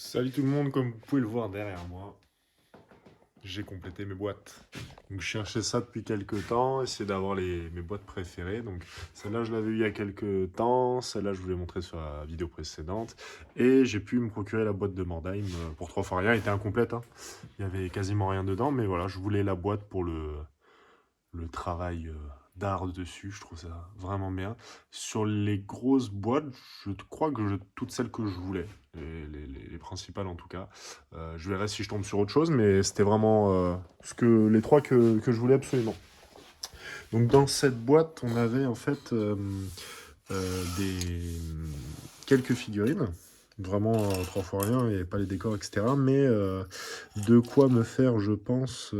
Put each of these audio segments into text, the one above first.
Salut tout le monde, comme vous pouvez le voir derrière moi, j'ai complété mes boîtes. Donc je cherchais ça depuis quelques temps, essayer d'avoir mes boîtes préférées. Donc celle-là je l'avais eu il y a quelques temps, celle-là je vous l'ai montré sur la vidéo précédente. Et j'ai pu me procurer la boîte de Mordheim pour 3 fois rien, elle était incomplète, hein. Il y avait quasiment rien dedans, mais voilà, je voulais la boîte pour le travail d'art dessus, je trouve ça vraiment bien. Sur les grosses boîtes, je crois que toutes celles que je voulais, les principales en tout cas. Je verrai si je tombe sur autre chose, mais c'était vraiment les trois que je voulais absolument. Donc dans cette boîte, on avait en fait quelques figurines. Vraiment trois fois rien et pas les décors, etc. Mais de quoi me faire, je pense,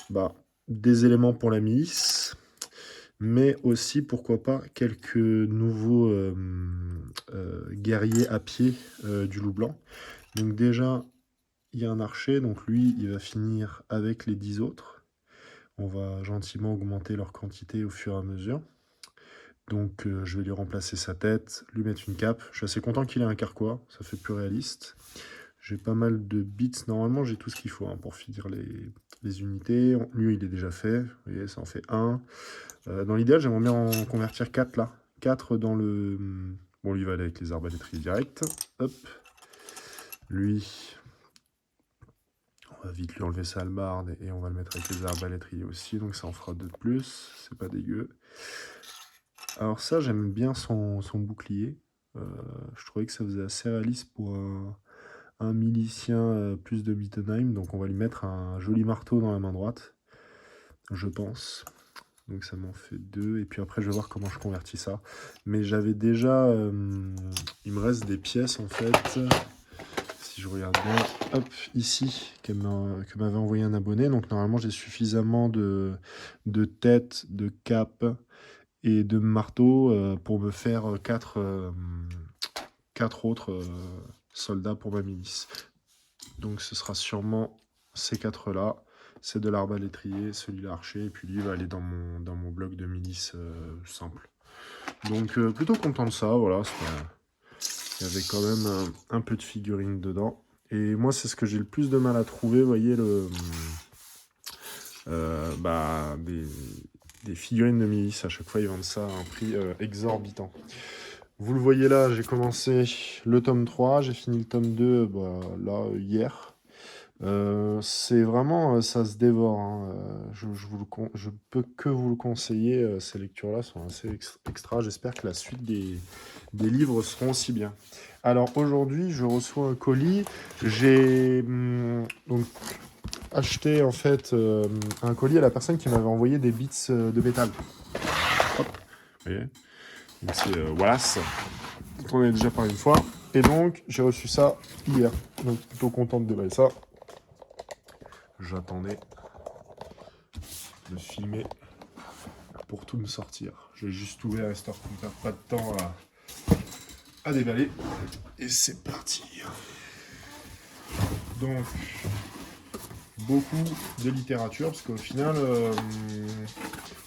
bah, des éléments pour la milice, mais aussi, pourquoi pas, quelques nouveaux guerriers à pied du loup blanc. Donc déjà, il y a un archer, donc lui, il va finir avec les 10 autres. On va gentiment augmenter leur quantité au fur et à mesure. Donc je vais lui remplacer sa tête, lui mettre une cape. Je suis assez content qu'il ait un carquois, ça fait plus réaliste. J'ai pas mal de bits, normalement j'ai tout ce qu'il faut hein, pour finir les unités. Lui il est déjà fait, vous voyez ça en fait un. Dans l'idéal j'aimerais bien en convertir 4 là. 4 dans le... Bon lui il va aller avec les arbalétriers direct. Hop. Lui, on va vite lui enlever sa hallebarde et on va le mettre avec les arbalétriers aussi. Donc ça en fera 2 de plus, c'est pas dégueu. Alors ça j'aime bien son bouclier. Je trouvais que ça faisait assez réaliste pour un milicien plus de Mittenheim, donc on va lui mettre un joli marteau dans la main droite, je pense. Donc ça m'en fait 2, et puis après je vais voir comment je convertis ça. Mais j'avais déjà, il me reste des pièces en fait, si je regarde bien, hop, ici, que m'avait envoyé un abonné. Donc normalement j'ai suffisamment de têtes, de capes et de marteaux pour me faire 4 autres soldats pour ma milice. Donc ce sera sûrement ces 4-là. C'est de l'arbalétrier, celui-là archer, et puis lui va aller dans mon bloc de milice simple. Donc plutôt content de ça, voilà. Il y avait quand même un peu de figurines dedans. Et moi c'est ce que j'ai le plus de mal à trouver, vous voyez, des figurines de milice. À chaque fois ils vendent ça à un prix exorbitant. Vous le voyez là, j'ai commencé le tome 3, j'ai fini le tome 2 là hier. C'est vraiment, ça se dévore, hein. Je peux que vous le conseiller. Ces lectures-là sont assez extra. J'espère que la suite des livres seront aussi bien. Alors aujourd'hui, je reçois un colis. J'ai donc acheté en fait un colis à la personne qui m'avait envoyé des bits de métal. Hop, vous voyez. Donc c'est Wallace, dont on a déjà parlé une fois. Et donc j'ai reçu ça hier. Donc plutôt content de déballer ça. J'attendais de filmer pour tout me sortir. J'ai juste ouvert histoire qu'on ne perde pas de temps à déballer. Et c'est parti. Donc, beaucoup de littérature, parce qu'au final,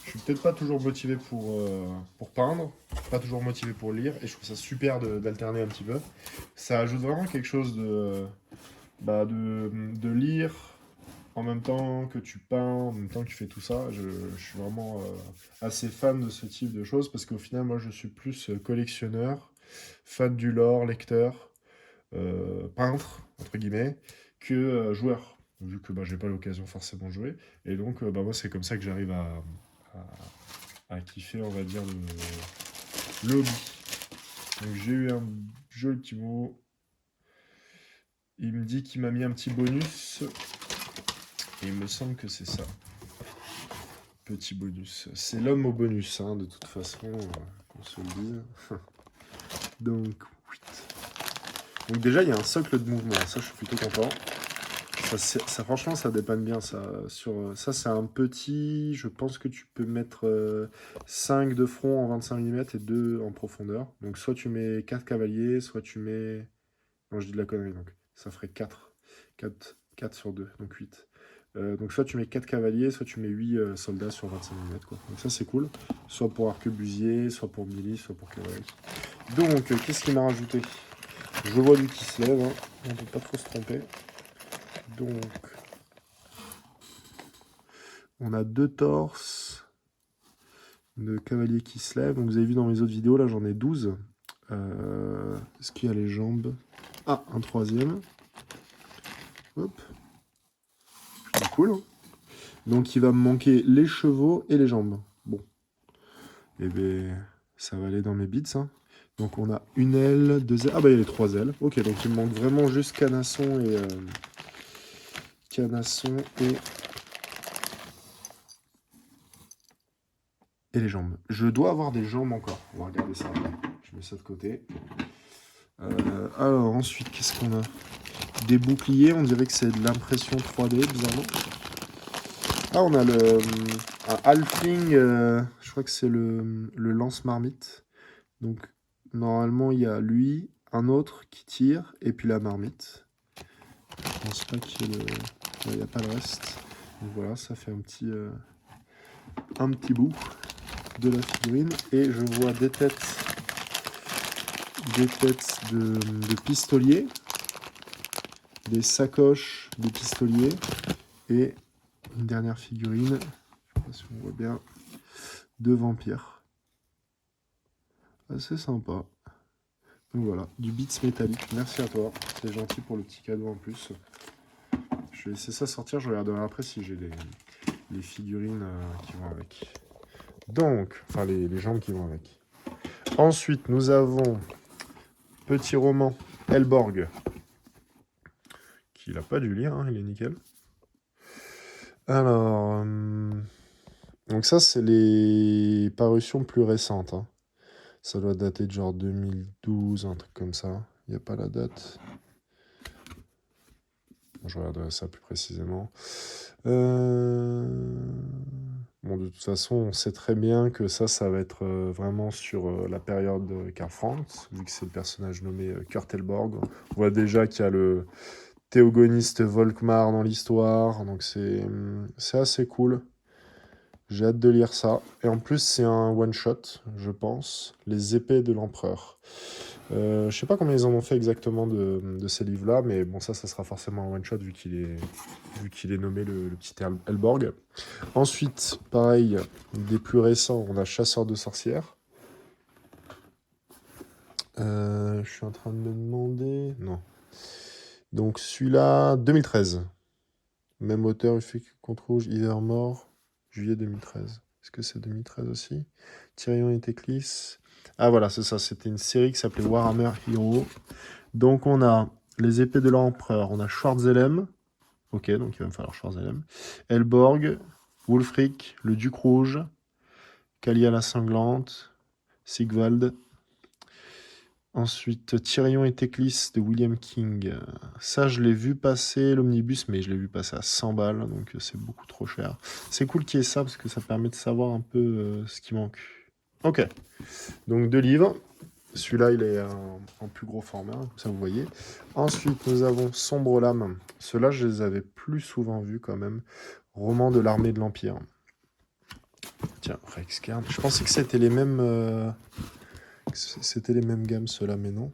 je suis peut-être pas toujours motivé pour peindre, pas toujours motivé pour lire, et je trouve ça super d'alterner un petit peu. Ça ajoute vraiment quelque chose de lire en même temps que tu peins, en même temps que tu fais tout ça. Je suis vraiment assez fan de ce type de choses parce qu'au final, moi, je suis plus collectionneur, fan du lore, lecteur, peintre, entre guillemets, que joueur, vu que j'ai pas l'occasion forcément de jouer. Et donc, moi, c'est comme ça que j'arrive à kiffer, on va dire, le hobby. Donc, j'ai eu un joli petit mot. Il me dit qu'il m'a mis un petit bonus. Et il me semble que c'est ça. Petit bonus. C'est l'homme au bonus, hein, de toute façon, qu'on se le dise. Donc, oui. Donc déjà, il y a un socle de mouvement. Ça, je suis plutôt content. Ça, franchement, ça dépanne bien. Ça, c'est un petit... Je pense que tu peux mettre 5 de front en 25 mm et 2 en profondeur. Donc, soit tu mets 4 cavaliers, soit tu mets... Non, je dis de la connerie, donc. Ça ferait 4. 4 sur 2, donc 8. Donc soit tu mets 4 cavaliers, soit tu mets 8 soldats sur 25 mm, quoi. Donc ça c'est cool. Soit pour arquebusier, soit pour milice, soit pour cavalerie. Donc qu'est-ce qu'il m'a rajouté? Je vois du qui se lève, hein. On ne peut pas trop se tromper. Donc, on a 2 torses de cavalier qui se lève. Donc, vous avez vu dans mes autres vidéos, là j'en ai 12. Est-ce qu'il y a les jambes? Ah, un troisième. Hop. C'est cool. Hein. Donc il va me manquer les chevaux et les jambes. Bon. Et bien, ça va aller dans mes bits. Hein. Donc on a une aile, 2 ailes. Ah bah il y a les 3 ailes. Ok, donc il me manque vraiment juste canasson et... canasson et les jambes. Je dois avoir des jambes encore. On va regarder ça. Je mets ça de côté. Alors ensuite, qu'est-ce qu'on a? Des boucliers, on dirait que c'est de l'impression 3D, bizarrement. Ah, on a un halfling, je crois que c'est le lance-marmite. Donc, normalement, il y a lui, un autre qui tire, et puis la marmite. Je pense pas qu'il y ait il n'y a pas le reste. Donc voilà, ça fait un petit bout de la figurine. Et je vois des têtes de pistoliers, des sacoches de pistoliers, et une dernière figurine, je sais pas si on voit bien, de vampires. Assez sympa. Donc voilà, du bits métallique. Merci à toi, c'est gentil pour le petit cadeau en plus. Je vais laisser ça sortir, je regarderai après si j'ai les figurines qui vont avec. Donc, enfin les jambes qui vont avec. Ensuite, nous avons petit roman Elborg, qu'il n'a pas dû lire, hein, il est nickel. Alors, donc ça c'est les parutions plus récentes. Hein. Ça doit dater de genre 2012, un truc comme ça. Il n'y a pas la date. Je regarderai ça plus précisément. Bon, de toute façon, on sait très bien que ça va être vraiment sur la période Karl Franz, vu que c'est le personnage nommé Kurt Elborg. On voit déjà qu'il y a le théogoniste Volkmar dans l'histoire, donc c'est assez cool. J'ai hâte de lire ça. Et en plus, c'est un one-shot, je pense. Les épées de l'empereur. Je sais pas combien ils en ont fait exactement de ces livres-là, mais bon, ça sera forcément un one-shot vu qu'il est nommé le petit Elborg. Ensuite, pareil, des plus récents, on a Chasseur de sorcières. Je suis en train de me demander... Non. Donc celui-là, 2013. Même auteur, effet contre rouge, hiver mort, juillet 2013. Est-ce que c'est 2013 aussi? Tyrion et Teclis. Ah voilà, c'est ça, c'était une série qui s'appelait Warhammer Hero. Donc on a les épées de l'empereur, on a Schwarzelem. Ok, donc il va me falloir Schwarzelem. Elborg, Wulfric, le Duc Rouge, Kalia la Sanglante, Sigvald. Ensuite, Tyrion et Teclis de William King. Ça, je l'ai vu passer, l'omnibus, mais je l'ai vu passer à 100 balles, donc c'est beaucoup trop cher. C'est cool qu'il y ait ça, parce que ça permet de savoir un peu ce qui manque. Ok, donc 2 livres. Celui-là, il est en plus gros format, comme ça vous voyez. Ensuite, nous avons Sombre Lame. Ceux-là, je les avais plus souvent vus quand même. Roman de l'armée de l'Empire. Tiens, Rex Card. Je pensais que c'était les mêmes... C'était les mêmes gammes, ceux-là, mais non.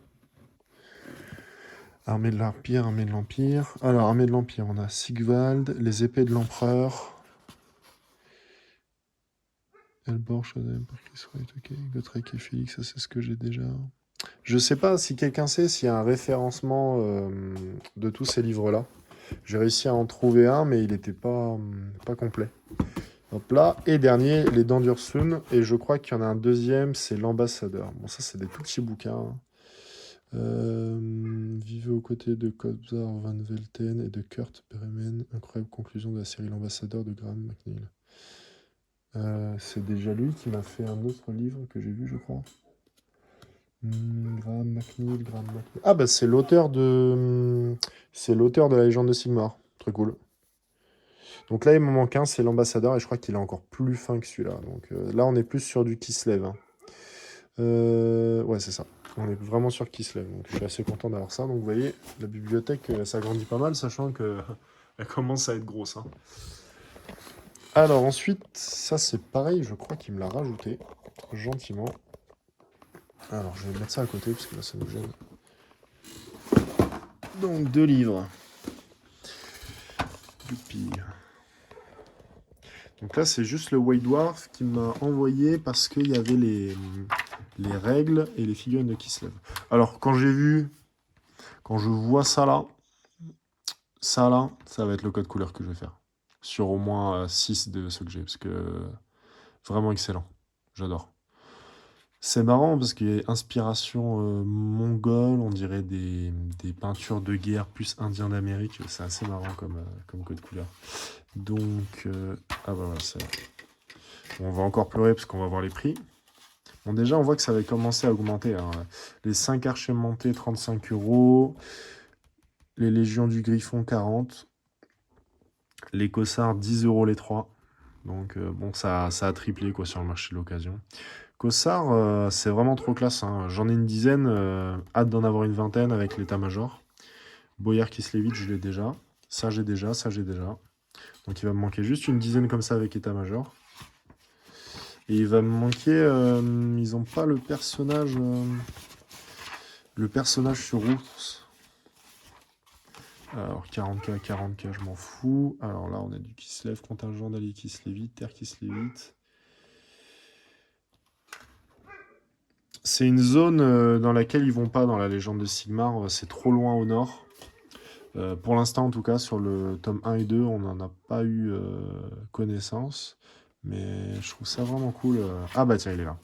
Armée de l'Empire, Armée de l'Empire. Alors, Armée de l'Empire, on a Sigvald, les épées de l'Empereur. Elborg, Shazam, ok. Gotrek et Félix, ça c'est ce que j'ai déjà. Je sais pas si quelqu'un sait s'il y a un référencement de tous ces livres-là. J'ai réussi à en trouver un, mais il n'était pas complet. Hop là. Et dernier, les Dents d'Ursun. Et je crois qu'il y en a un deuxième, c'est l'Ambassadeur. Bon, ça, c'est des tout petits bouquins. Vivez aux côtés de Kobzar Van Velten et de Kurt Bremen. Incroyable conclusion de la série L'Ambassadeur de Graham McNeill. C'est déjà lui qui m'a fait un autre livre que j'ai vu, je crois. Graham McNeill. Ah bah c'est l'auteur de la légende de Sigmar. Très cool. Donc là il m'en manque un, c'est l'ambassadeur et je crois qu'il est encore plus fin que celui-là. Donc là on est plus sur du Kislev. Hein. Ouais c'est ça. On est vraiment sur Kislev. Donc je suis assez content d'avoir ça. Donc vous voyez, la bibliothèque s'agrandit pas mal, sachant que elle commence à être grosse. Hein. Alors ensuite, ça c'est pareil, je crois qu'il me l'a rajouté gentiment. Alors, je vais mettre ça à côté, parce que là, ça nous gêne. Donc 2 livres. Youpi. Donc là, c'est juste le White Dwarf qui m'a envoyé parce qu'il y avait les règles et les figurines de Kislev. Alors, quand je vois ça là, ça va être le code couleur que je vais faire. Sur au moins 6 de ceux que j'ai, parce que vraiment excellent. J'adore. C'est marrant parce qu'il y a inspiration mongole, on dirait des peintures de guerre plus indiens d'Amérique. C'est assez marrant comme code couleur. Donc, ah bah voilà, c'est... On va encore pleurer parce qu'on va voir les prix. Bon, déjà, on voit que ça va commencer à augmenter, hein. Les 5 archers montés, 35 €. Les légions du Griffon, 40. Les Cossards, 10 € les 3. Donc, bon, ça a triplé quoi, sur le marché de l'occasion. Cossard, c'est vraiment trop classe, hein. J'en ai une dizaine, hâte d'en avoir une vingtaine avec l'état-major. Boyard Kislevitch, je l'ai déjà. Ça, j'ai déjà, ça, j'ai déjà. Donc, il va me manquer juste une dizaine comme ça avec état-major. Et il va me manquer... ils n'ont pas le personnage sur ours. Alors, 40K, 40K, je m'en fous. Alors là, on a du Kislev, contingent d'alliés Kislevite, terre Kislevite. C'est une zone dans laquelle ils vont pas dans la légende de Sigmar. C'est trop loin au nord. Pour l'instant, en tout cas, sur le tome 1 et 2, on n'en a pas eu connaissance. Mais je trouve ça vraiment cool. Ah bah tiens, il est là.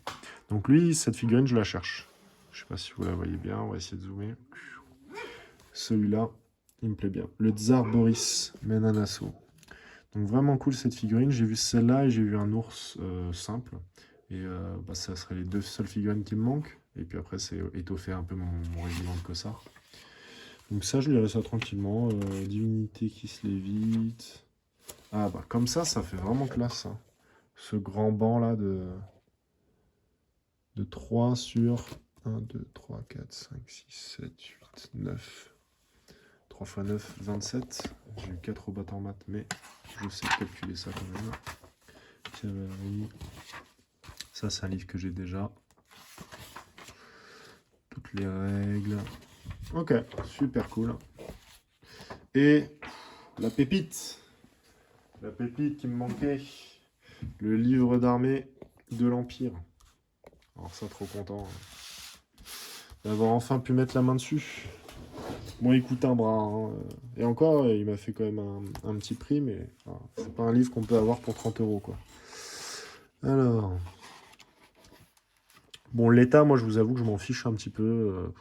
Donc lui, cette figurine, je la cherche. Je sais pas si vous la voyez bien. On va essayer de zoomer. Celui-là, il me plaît bien. Le Tsar Boris mène un assaut. Donc vraiment cool cette figurine. J'ai vu celle-là et j'ai vu un ours simple. Et bah, ça serait les 2 seules figurines qui me manquent. Et puis après, c'est étoffer un peu mon régiment de cossards. Donc ça, je lirai ça tranquillement. Divinité qui se lévite. Ah bah comme ça fait vraiment classe, hein. Ce grand banc là de 3 sur 1, 2, 3, 4, 5, 6, 7, 8, 9. 3 x 9, 27. J'ai eu 4 au battant en maths, mais je sais calculer ça quand même. Cavalerie. Ça, c'est un livre que j'ai déjà. Toutes les règles. Ok, super cool. Et la pépite. La pépite qui me manquait. Le livre d'armée de l'Empire. Alors ça, trop content d'avoir enfin pu mettre la main dessus. Bon, il coûte un bras, hein. Et encore, il m'a fait quand même un petit prix, mais enfin, c'est pas un livre qu'on peut avoir pour 30 €, quoi. Alors... Bon, l'état, moi, je vous avoue que je m'en fiche un petit peu.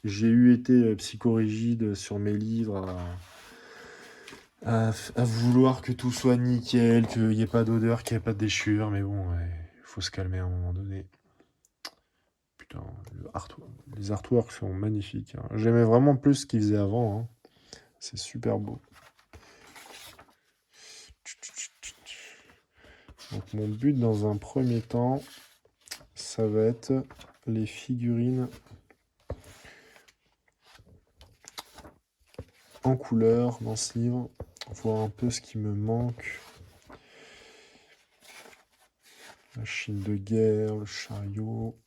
J'ai été psychorigide sur mes livres à vouloir que tout soit nickel, qu'il n'y ait pas d'odeur, qu'il n'y ait pas de déchirure, mais bon, il faut se calmer à un moment donné. Putain, les artworks sont magnifiques, hein. J'aimais vraiment plus ce qu'ils faisaient avant, hein. C'est super beau. Donc mon but dans un premier temps, ça va être les figurines en couleur dans ce livre. Voir un peu ce qui me manque. Machine de guerre, le chariot.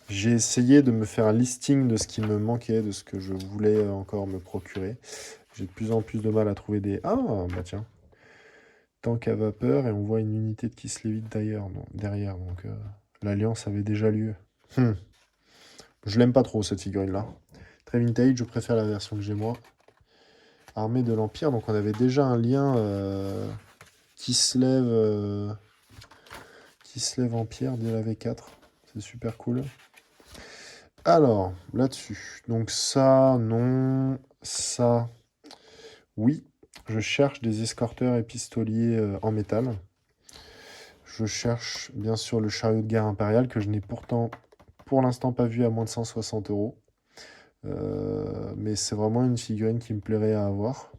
J'ai essayé de me faire un listing de ce qui me manquait, de ce que je voulais encore me procurer. J'ai de plus en plus de mal à trouver des... Ah, bah tiens. Tank à vapeur, et on voit une unité de Kislevite derrière. Donc l'alliance avait déjà lieu. Je l'aime pas trop, cette figurine-là. Très vintage, je préfère la version que j'ai moi. Armée de l'Empire, donc on avait déjà un lien Kislev Empire dès la V4. C'est super cool. Alors, là-dessus. Donc ça, non. Ça, oui. Je cherche des escorteurs et pistoliers en métal. Je cherche bien sûr le chariot de guerre impérial que je n'ai pourtant pour l'instant pas vu à moins de 160 €. Mais c'est vraiment une figurine qui me plairait à avoir.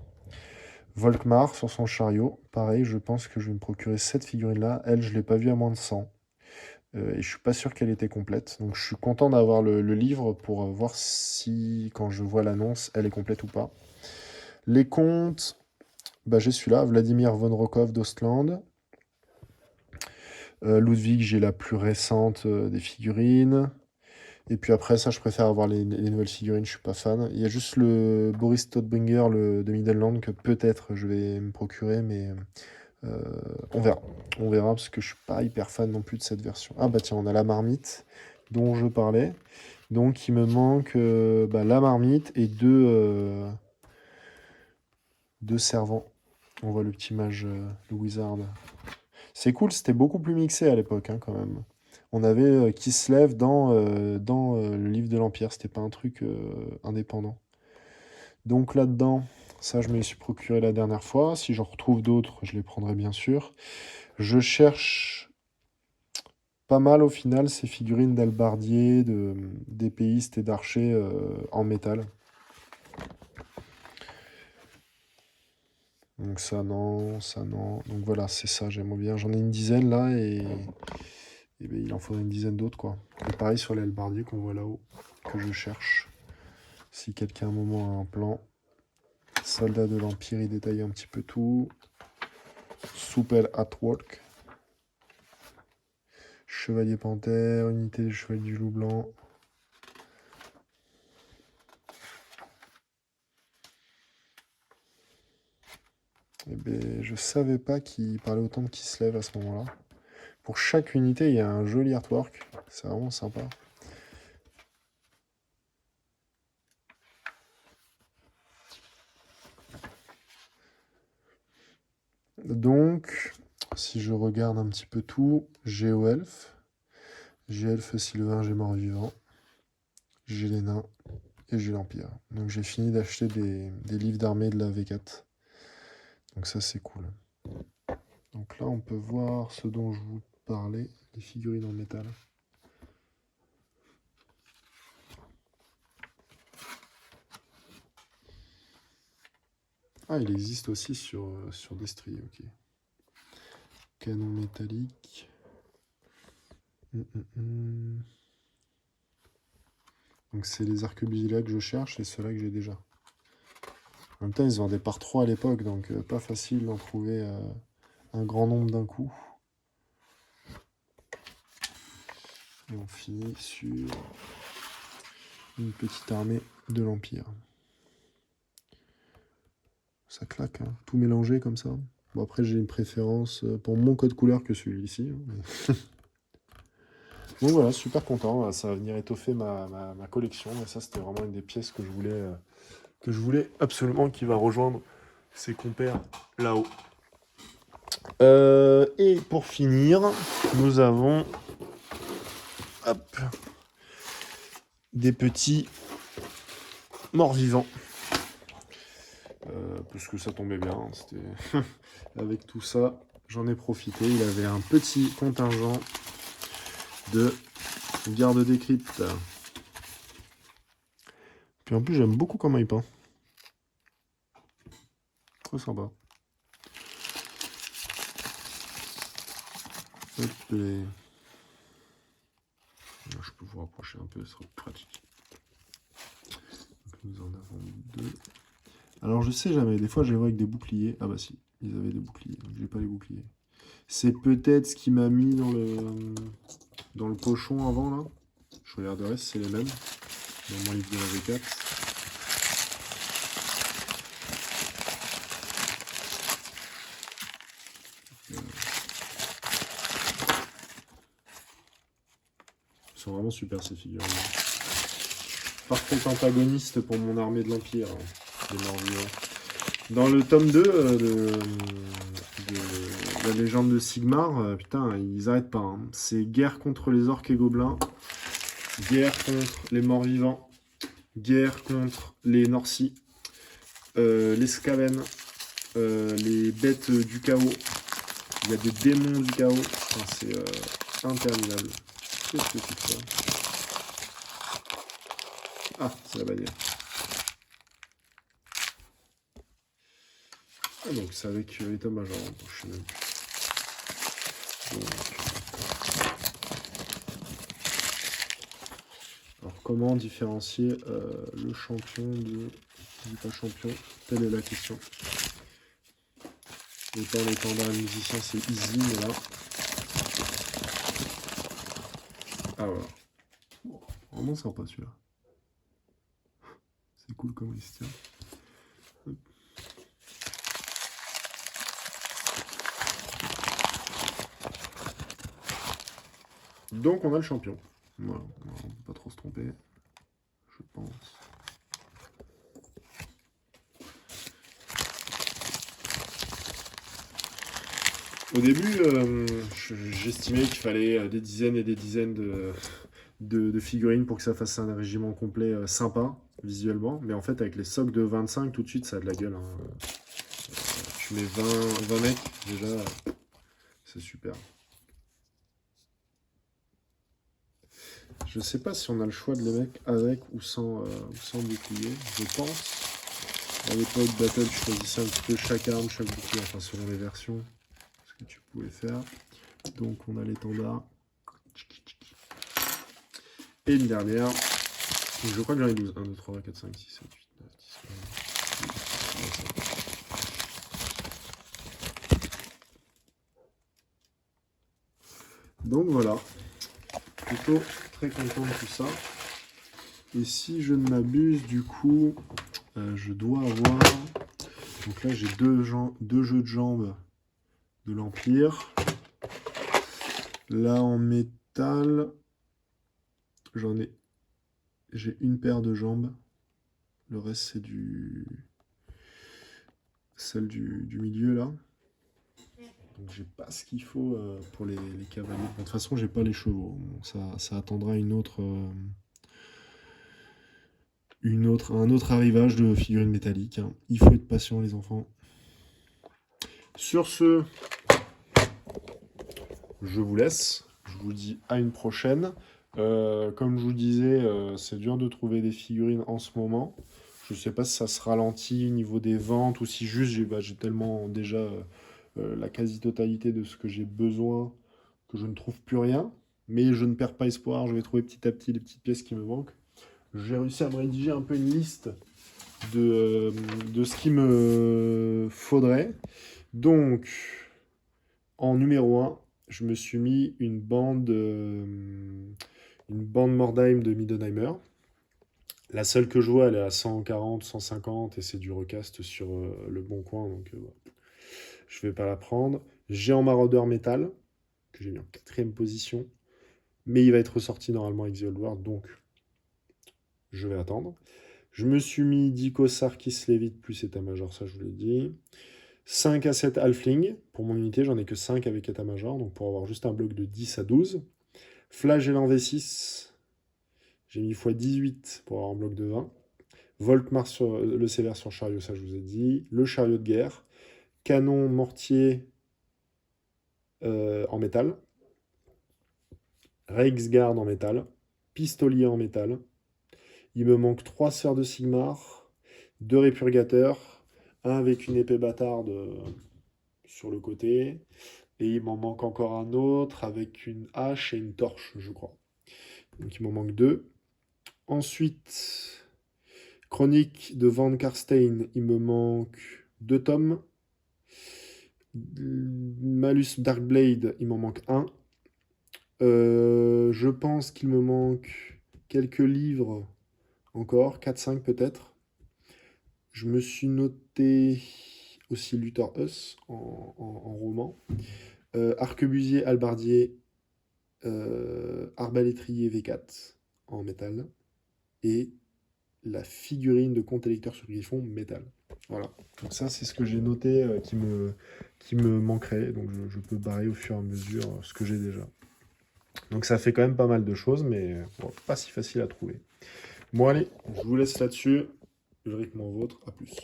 Volkmar sur son chariot. Pareil, je pense que je vais me procurer cette figurine-là. Elle, je ne l'ai pas vue à moins de 100. Et je suis pas sûr qu'elle était complète. Donc je suis content d'avoir le livre pour voir si, quand je vois l'annonce, elle est complète ou pas. Les comptes, bah, j'ai celui-là, Vladimir von Rokov d'Ostland. Ludwig, j'ai la plus récente des figurines. Et puis après, ça, je préfère avoir les nouvelles figurines, je suis pas fan. Il y a juste le Boris Todbringer de Midland que peut-être je vais me procurer, mais euh, on verra. On verra parce que je suis pas hyper fan non plus de cette version. Ah bah tiens, on a la marmite dont je parlais. Donc il me manque bah, la marmite et deux servants. On voit le petit mage, le wizard. C'est cool, c'était beaucoup plus mixé à l'époque, hein, quand même. On avait Kislev dans le livre de l'Empire, c'était pas un truc indépendant. Donc là-dedans, ça je me les suis procuré la dernière fois. Si j'en retrouve d'autres, je les prendrai bien sûr. Je cherche pas mal au final ces figurines d'albardiers, d'épéistes et d'archers en métal. Donc ça non, ça non. Donc voilà, c'est ça, j'aimerais bien. J'en ai une dizaine là et ben, il en faudrait une dizaine d'autres quoi. Et pareil sur les halbardiers qu'on voit là-haut, que je cherche. Si quelqu'un à un moment a un plan. Soldat de l'Empire, il détaille un petit peu tout. Soupel at work. Chevalier panthère, unité des chevaliers du loup blanc. Eh ben, je savais pas qu'il parlait autant de Kislev à ce moment-là. Pour chaque unité, il y a un joli artwork. C'est vraiment sympa. Donc, si je regarde un petit peu tout, j'ai Elf, j'ai Elfe Sylvain, j'ai Mort-Vivant, j'ai les nains et j'ai l'Empire. Donc j'ai fini d'acheter des livres d'armée de la V4. Donc ça c'est cool. Donc là on peut voir ce dont je vous parlais, les figurines en métal. Ah, il existe aussi sur Destry, ok. Canon métallique. Donc c'est les arquebusiers que je cherche et ceux-là que j'ai déjà. En même temps, ils se vendaient par 3 à l'époque, donc pas facile d'en trouver un grand nombre d'un coup. Et on finit sur une petite armée de l'Empire. Ça claque, hein, tout mélangé comme ça. Bon, après, j'ai une préférence pour mon code couleur que celui-ci. Hein. Donc voilà, super content. Ça va venir étoffer ma collection. Et ça, c'était vraiment une des pièces que je voulais absolument, qui va rejoindre ses compères là-haut. Et pour finir, nous avons hop, des petits morts-vivants. Parce que ça tombait bien. C'était avec tout ça, j'en ai profité. Il avait un petit contingent de garde des cryptes. Puis en plus, j'aime beaucoup comment il peint. Trop sympa. Hop, je peux vous rapprocher un peu, ce sera plus pratique. Donc, nous en avons deux. Alors je sais jamais, des fois je les vois avec des boucliers. Ah bah si, ils avaient des boucliers, donc j'ai pas les boucliers. C'est peut-être ce qui m'a mis dans le pochon avant là. Je regarderai si c'est les mêmes. Dans mon livre de la V4. Ils sont vraiment super ces figurines. Parfait antagoniste pour mon armée de l'Empire. Des morts-vivants. Dans le tome 2 de la légende de Sigmar, putain, ils arrêtent pas. Hein. C'est guerre contre les orques et gobelins, guerre contre les morts-vivants, guerre contre les Norsi, les Skaven, les bêtes du chaos. Il y a des démons du chaos. Enfin, c'est interminable. Qu'est-ce que c'est que ça? Ah, c'est la bannière. Ah, donc c'est avec l'état-major. Je sais même plus. Donc. Alors, comment différencier le champion du pas champion? Telle est la question. Autant l'étendard et musicien, c'est easy, mais là... Ah voilà. Vraiment sympa celui-là. C'est cool comment il se tient. Hop. Donc on a le champion. Voilà, on ne peut pas trop se tromper, je pense. Au début, j'estimais qu'il fallait des dizaines et des dizaines de figurines pour que ça fasse un régiment complet sympa, visuellement. Mais en fait, avec les socs de 25, tout de suite, ça a de la gueule. Hein. Tu mets 20 mecs, déjà, c'est super. Je sais pas si on a le choix de les mecs avec ou sans bouclier. Je pense. À l'époque Battle, tu choisissais un petit peu chaque arme, chaque bouclier, enfin selon les versions, ce que tu pouvais faire. Donc on a l'étendard. Et une dernière. Donc, je crois que j'en ai 12. 1, 2, 3, 4, 5, 6, 7, 8, 9, 10, 11. Donc voilà. Plutôt très content de tout ça. Et si je ne m'abuse, du coup, je dois avoir... Donc là, j'ai deux jeux de jambes de l'Empire. Là, en métal, j'ai une paire de jambes. Le reste, c'est celle du milieu, là. Donc, j'ai pas ce qu'il faut pour les cavaliers. Bon, de toute façon, j'ai pas les chevaux. Bon, ça attendra un autre arrivage de figurines métalliques. Hein. Il faut être patient, les enfants. Sur ce, je vous laisse. Je vous dis à une prochaine. Comme je vous disais, c'est dur de trouver des figurines en ce moment. Je ne sais pas si ça se ralentit au niveau des ventes ou si juste j'ai tellement déjà la quasi-totalité de ce que j'ai besoin que je ne trouve plus rien. Mais je ne perds pas espoir, je vais trouver petit à petit les petites pièces qui me manquent. J'ai réussi à me rédiger un peu une liste de ce qu'il me faudrait. Donc, en numéro 1, je me suis mis une bande Mordheim de Middenheimer. La seule que je vois, elle est à 140, 150 et c'est du recast sur le bon coin, donc je vais pas la prendre. J'ai en Marauder Metal, que j'ai mis en 4ème position, mais il va être ressorti normalement avec The Old World, donc je vais attendre. Je me suis mis Dico Sarkis Levit plus état-major, ça je vous l'ai dit. 5 à 7 Halfling, pour mon unité, j'en ai que 5 avec état-major, donc pour avoir juste un bloc de 10 à 12. Flagellant V6, j'ai mis x18 pour avoir un bloc de 20. Voltmar sur le sévère sur chariot, ça je vous ai dit. Le chariot de guerre. Canon mortier en métal. Reichsguard en métal. Pistolier en métal. Il me manque 3 sœurs de Sigmar. 2 répurgateurs. Un avec une épée bâtarde sur le côté. Et il m'en manque encore un autre avec une hache et une torche, je crois. Donc il m'en manque 2. Ensuite, Chronique de Van Karstein, il me manque 2 tomes. Malus Darkblade, il m'en manque 1. Je pense qu'il me manque quelques livres encore, 4-5 peut-être. Je me suis noté aussi Luther Huss en roman. Arquebusier, Albardier, Arbalétrier V4 en métal. Et la figurine de Comte Électeur sur Griffon métal. Voilà. Donc ça, c'est ce que j'ai noté qui me manquerait. Donc je peux barrer au fur et à mesure ce que j'ai déjà. Donc ça fait quand même pas mal de choses, mais bon, pas si facile à trouver. Bon allez, je vous laisse là-dessus. Ulrich, mon vôtre, à plus.